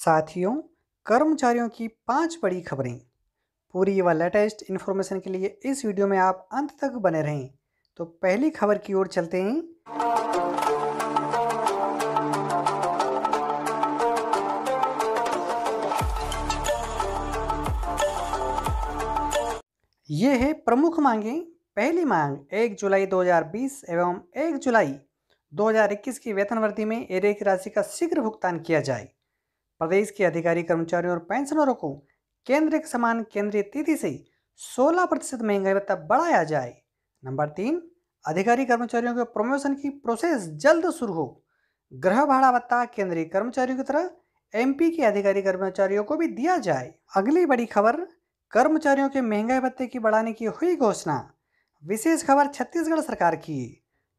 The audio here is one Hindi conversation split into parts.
साथियों, कर्मचारियों की 5 बड़ी खबरें। पूरी व लेटेस्ट इन्फॉर्मेशन के लिए इस वीडियो में आप अंत तक बने रहें। तो पहली खबर की ओर चलते हैं। ये है प्रमुख मांगें। पहली मांग 1 जुलाई 2020 एवं 1 जुलाई 2021 की वेतन वृद्धि में एरियर की राशि का शीघ्र भुगतान किया जाए। प्रदेश के अधिकारी कर्मचारियों और पेंशनरों को केंद्र के समान केंद्रीय तिथि से 16% महंगाई भत्ता बढ़ाया जाए। नंबर 3, अधिकारी कर्मचारियों के प्रमोशन की प्रोसेस जल्द शुरू हो। गृह भाड़ा भत्ता केंद्रीय कर्मचारियों की तरह एमपी के अधिकारी कर्मचारियों को भी दिया जाए। अगली बड़ी खबर, कर्मचारियों के महंगाई भत्ते की बढ़ाने की हुई घोषणा। विशेष खबर छत्तीसगढ़ सरकार की।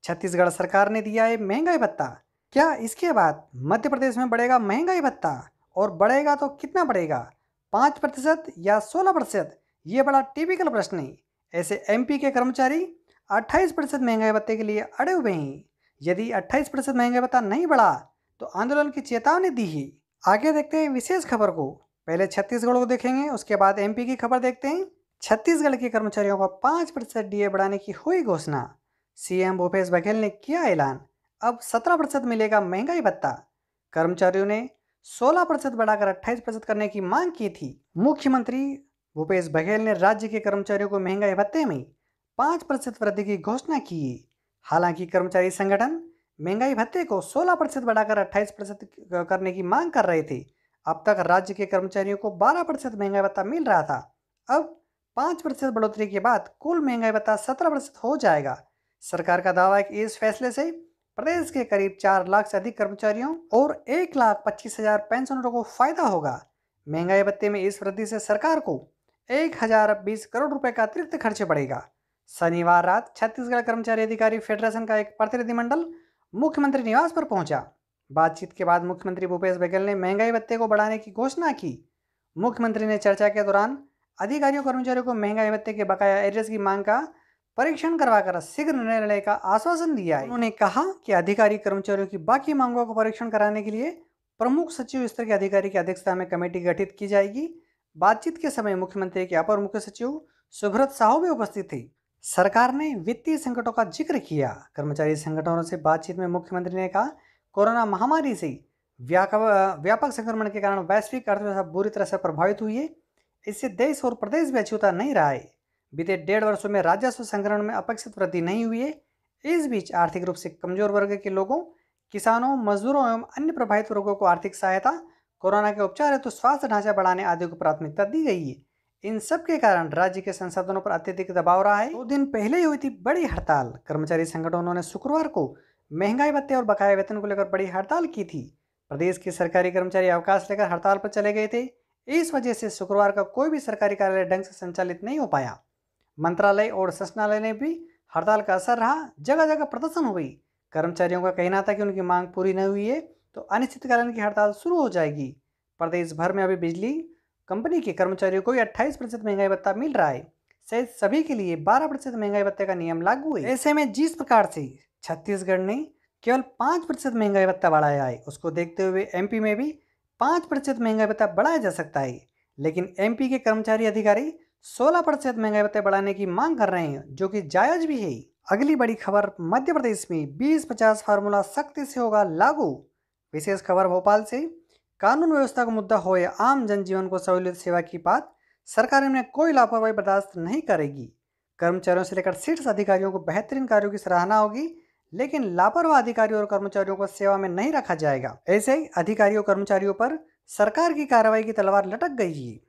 छत्तीसगढ़ सरकार ने दिया है महंगाई भत्ता। क्या इसके बाद मध्य प्रदेश में बढ़ेगा महंगाई भत्ता? और बढ़ेगा तो कितना बढ़ेगा, 5% या 16%? ये बड़ा टिपिकल प्रश्न है। ऐसे एमपी के कर्मचारी 28% महंगाई भत्ते के लिए अड़े हुए हैं। यदि 28% महंगाई भत्ता नहीं बढ़ा तो आंदोलन की चेतावनी दी है। आगे देखते हैं विशेष खबर को। पहले छत्तीसगढ़ को देखेंगे, उसके बाद एमपी की खबर देखते हैं। छत्तीसगढ़ के कर्मचारियों को 5% डीए बढ़ाने की हुई घोषणा। सीएम भूपेश बघेल ने किया ऐलान, अब 17% मिलेगा महंगाई भत्ता। कर्मचारियों ने 16% बढ़ाकर 28% करने की मांग की थी। मुख्यमंत्री भूपेश बघेल ने राज्य के कर्मचारियों को महंगाई भत्ते में 5% वृद्धि की घोषणा की है। हालांकि कर्मचारी संगठन महंगाई भत्ते को 16% बढ़ाकर 28% करने की मांग कर रहे थे। अब तक राज्य के कर्मचारियों को 12% महंगाई भत्ता मिल रहा था। अब 5% बढ़ोतरी के बाद कुल महंगाई भत्ता 17% हो जाएगा। सरकार का दावा है कि इस फैसले से प्रदेश के करीब 4 लाख से अधिक कर्मचारियों और 1,25,000 पेंशनरों को फायदा होगा। महंगाई भत्ते में इस वृद्धि से सरकार को 1,020 करोड़ रुपए का अतिरिक्त खर्च बढ़ेगा। शनिवार रात छत्तीसगढ़ कर्मचारी अधिकारी फेडरेशन का एक प्रतिनिधिमंडल मुख्यमंत्री निवास पर पहुंचा। बातचीत के बाद मुख्यमंत्री भूपेश बघेल ने महंगाई भत्ते को बढ़ाने की घोषणा की। मुख्यमंत्री ने चर्चा के दौरान अधिकारियों कर्मचारियों को महंगाई भत्ते के बकाया एरियर्स की मांग का परीक्षण करवाकर शीघ्र निर्णय लेने का आश्वासन दिया है। उन्होंने कहा कि अधिकारी कर्मचारियों की बाकी मांगों का परीक्षण कराने के लिए प्रमुख सचिव स्तर के अधिकारी की अध्यक्षता में कमेटी गठित की जाएगी। बातचीत के समय मुख्यमंत्री के अपर मुख्य सचिव सुब्रत साहू भी उपस्थित थे। सरकार ने वित्तीय संकटों का जिक्र किया। कर्मचारी संगठनों से बातचीत में मुख्यमंत्री ने कहा, कोरोना महामारी से व्यापक संक्रमण के कारण वैश्विक अर्थव्यवस्था बुरी तरह से प्रभावित हुई है। इससे देश और प्रदेश भी अछूता नहीं रहा है। बीते 1.5 वर्षों में राजस्व संग्रहण में अपेक्षित वृद्धि नहीं हुई है। इस बीच आर्थिक रूप से कमजोर वर्ग के लोगों, किसानों, मजदूरों एवं अन्य प्रभावित वर्गों को आर्थिक सहायता, कोरोना के उपचार हेतु स्वास्थ्य ढांचा बढ़ाने आदि को प्राथमिकता दी गई है। इन सब के कारण राज्य के संसाधनों पर अत्यधिक दबाव रहा है। 2 दिन पहले ही हुई थी बड़ी हड़ताल। कर्मचारी संगठनों ने शुक्रवार को महंगाई भत्ते और बकाया वेतन को लेकर बड़ी हड़ताल की थी। प्रदेश के सरकारी कर्मचारी अवकाश लेकर हड़ताल पर चले गए थे। इस वजह से शुक्रवार का कोई भी सरकारी कार्यालय ढंग से संचालित नहीं हो पाया। मंत्रालय और शासनालय ने भी हड़ताल का असर रहा, जगह जगह प्रदर्शन हो गई। कर्मचारियों का कहना था कि उनकी मांग पूरी नहीं हुई है तो अनिश्चितकालीन की हड़ताल शुरू हो जाएगी। प्रदेश भर में अभी बिजली कंपनी के कर्मचारियों को 28% महंगाई भत्ता मिल रहा है। शायद सभी के लिए 12% महंगाई भत्ते का नियम लागू है। ऐसे में जिस प्रकार से छत्तीसगढ़ ने केवल 5% महंगाई भत्ता बढ़ाया है, उसको देखते हुए एमपी में भी 5% महंगाई भत्ता बढ़ाया जा सकता है। लेकिन एमपी के कर्मचारी अधिकारी 16% महंगाई भत्ते बढ़ाने की मांग कर रहे हैं, जो कि जायज भी है। अगली बड़ी खबर, मध्य प्रदेश में 20-50 फार्मूला सख्ती से होगा लागू। विशेष खबर भोपाल से। कानून व्यवस्था का मुद्दा हो या आम जनजीवन को सहूलियत सेवा की बात, सरकार इनमें कोई लापरवाही बर्दाश्त नहीं करेगी। कर्मचारियों से लेकर शीर्ष अधिकारियों को बेहतरीन कार्यों की सराहना होगी, लेकिन लापरवाह अधिकारियों और कर्मचारियों को सेवा में नहीं रखा जाएगा। ऐसे ही अधिकारियों कर्मचारियों पर सरकार की कार्रवाई की तलवार लटक गई है।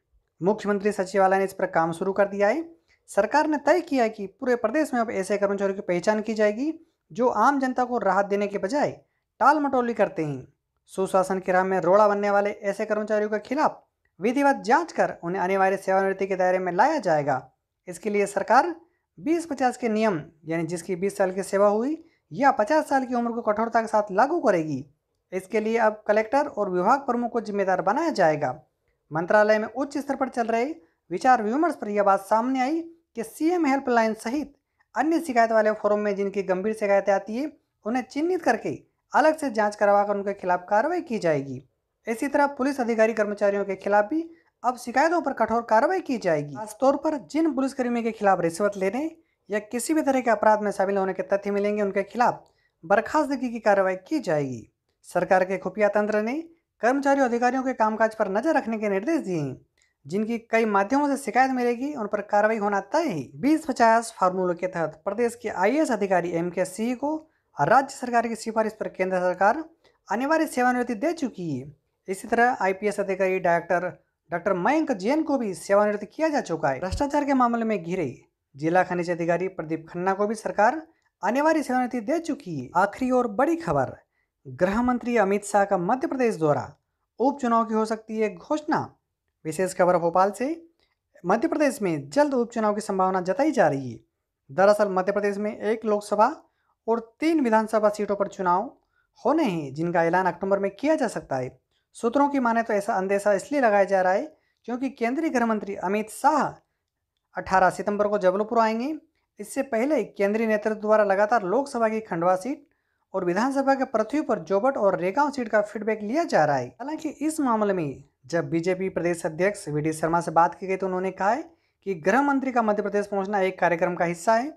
मुख्यमंत्री सचिवालय ने इस पर काम शुरू कर दिया है। सरकार ने तय किया है कि पूरे प्रदेश में अब ऐसे कर्मचारियों की पहचान की जाएगी जो आम जनता को राहत देने के बजाय टाल मटोली करते हैं। सुशासन की राह में रोड़ा बनने वाले ऐसे कर्मचारियों के खिलाफ विधिवत जांच कर उन्हें अनिवार्य सेवानिवृत्ति के दायरे में लाया जाएगा। इसके लिए सरकार 20-50 के नियम, यानी जिसकी 20 साल की सेवा हुई या 50 साल की उम्र को कठोरता के साथ लागू करेगी। इसके लिए अब कलेक्टर और विभाग प्रमुख को जिम्मेदार बनाया जाएगा। मंत्रालय में उच्च स्तर पर चल रहे विचार विमर्श पर यह बात सामने आई कि सीएम हेल्पलाइन सहित अन्य शिकायत वाले फोरम में जिनकी गंभीर शिकायतें आती है, उन्हें चिन्हित करके अलग से जांच करवाकर उनके खिलाफ कार्रवाई की जाएगी। इसी तरह पुलिस अधिकारी कर्मचारियों के खिलाफ भी अब शिकायतों पर कठोर कार्रवाई की जाएगी। खासतौर पर जिन पुलिसकर्मियों के खिलाफ रिश्वत लेने या किसी भी तरह के अपराध में शामिल होने के तथ्य मिलेंगे उनके खिलाफ बर्खास्तगी की कार्रवाई की जाएगी। सरकार के खुफिया तंत्र ने कर्मचारियों अधिकारियों के कामकाज पर नजर रखने के निर्देश दिए हैं। जिनकी कई माध्यमों से शिकायत मिलेगी उन पर कार्रवाई होना तय है। 2050 फार्मूले के तहत प्रदेश के IAS अधिकारी MK सिंह को राज्य सरकार की सिफारिश पर केंद्र सरकार अनिवार्य सेवानिवृत्ति दे चुकी है। इसी तरह IPS अधिकारी डॉक्टर मयंक जैन को भी सेवानिवृत्त किया जा चुका है। भ्रष्टाचार के मामले में घिरे जिला खनिज अधिकारी प्रदीप खन्ना को भी सरकार अनिवार्य सेवानिवृत्ति दे चुकी है। आखिरी और बड़ी खबर, गृह मंत्री अमित शाह का मध्य प्रदेश दौरा, उपचुनाव की हो सकती है घोषणा। विशेष खबर भोपाल से, मध्य प्रदेश में जल्द उपचुनाव की संभावना जताई जा रही है। दरअसल मध्य प्रदेश में 1 लोकसभा और 3 विधानसभा सीटों पर चुनाव होने हैं जिनका ऐलान अक्टूबर में किया जा सकता है। सूत्रों की माने तो ऐसा अंदेशा इसलिए लगाया जा रहा है क्योंकि केंद्रीय गृह मंत्री अमित शाह 18 सितंबर को जबलपुर आएंगे। इससे पहले केंद्रीय नेतृत्व द्वारा लगातार लोकसभा की खंडवा सीट और विधानसभा के पृथ्वी पर जोबट और रेगांव सीट का फीडबैक लिया जा रहा है। हालांकि इस मामले में जब बीजेपी प्रदेश अध्यक्ष VD शर्मा से बात की गई तो उन्होंने कहा है कि गृह मंत्री का मध्य प्रदेश पहुंचना एक कार्यक्रम का हिस्सा है।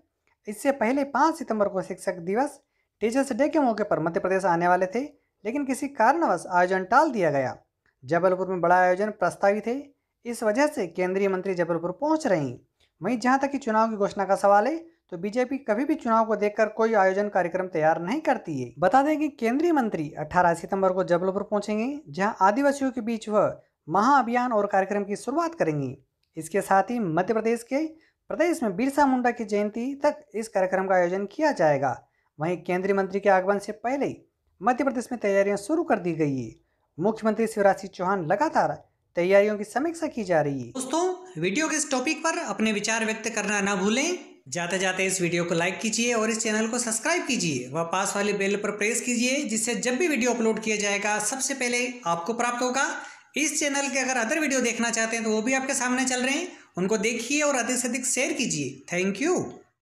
इससे पहले 5 सितंबर को शिक्षक दिवस टीचर्स डे के मौके पर मध्य प्रदेश आने वाले थे, लेकिन किसी कारणवश आयोजन टाल दिया गया। जबलपुर में बड़ा आयोजन प्रस्तावित है, इस वजह से केंद्रीय मंत्री जबलपुर पहुंच रहे हैं। वहीं जहां तक कि चुनाव की घोषणा का सवाल है तो बीजेपी कभी भी चुनाव को देखकर कोई आयोजन कार्यक्रम तैयार नहीं करती है। बता दें कि केंद्रीय मंत्री 18 सितंबर को जबलपुर पहुंचेंगे, जहां आदिवासियों के बीच वह महाअभियान और कार्यक्रम की शुरुआत करेंगी। इसके साथ ही मध्य प्रदेश के प्रदेश में बिरसा मुंडा की जयंती तक इस कार्यक्रम का आयोजन किया जाएगा। वहीं केंद्रीय मंत्री के आगमन से पहले मध्य प्रदेश में तैयारियां शुरू कर दी गई है। मुख्यमंत्री शिवराज सिंह चौहान लगातार तैयारियों की समीक्षा की जा रही है। दोस्तों, वीडियो के इस टॉपिक पर अपने विचार व्यक्त करना ना भूलें। जाते जाते इस वीडियो को लाइक कीजिए और इस चैनल को सब्सक्राइब कीजिए व पास वाले बेल पर प्रेस कीजिए, जिससे जब भी वीडियो अपलोड किया जाएगा सबसे पहले आपको प्राप्त होगा। इस चैनल के अगर अदर वीडियो देखना चाहते हैं तो वो भी आपके सामने चल रहे हैं, उनको देखिए और अधिक से अधिक शेयर कीजिए। Thank you.